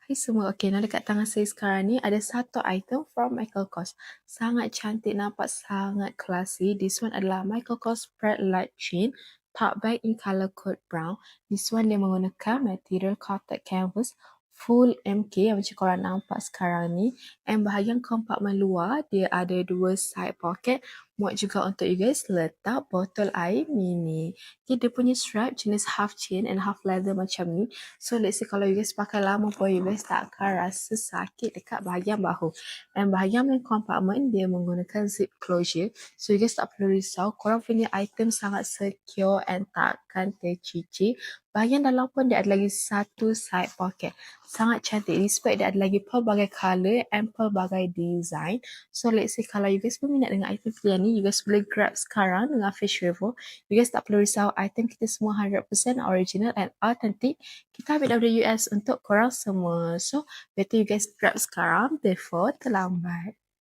Hai semua, okay, nah dekat tangan saya sekarang ni ada satu item from Michael Kors. Sangat cantik, nampak sangat classy. This one adalah Michael Kors Spread Light Chain, top bag in color code brown. This one dia menggunakan material coated canvas full MK yang macam korang nampak sekarang ni. And bahagian kompartmen luar dia ada dua side pocket, muat juga untuk you guys letak botol air mini. Okay, dia punya strap jenis half chain and half leather macam ni. So let's say kalau you guys pakai lama pun you guys tak akan rasa sakit dekat bahagian bahu. And bahagian main compartment dia menggunakan zip closure. So you guys tak perlu risau, korang punya item sangat secure and takkan tercicir. Bahagian dalam pun dia ada lagi satu side pocket. Sangat cantik. This bag dia ada lagi pelbagai colour and pelbagai design. So let's say kalau you guys berminat dengan item pilihan ni, you guys boleh grab sekarang dengan Fish Revo. You guys tak perlu risau, item kita semua 100% original and authentic. Kita ambil dari US untuk korang semua. So, better you guys grab sekarang before terlambat.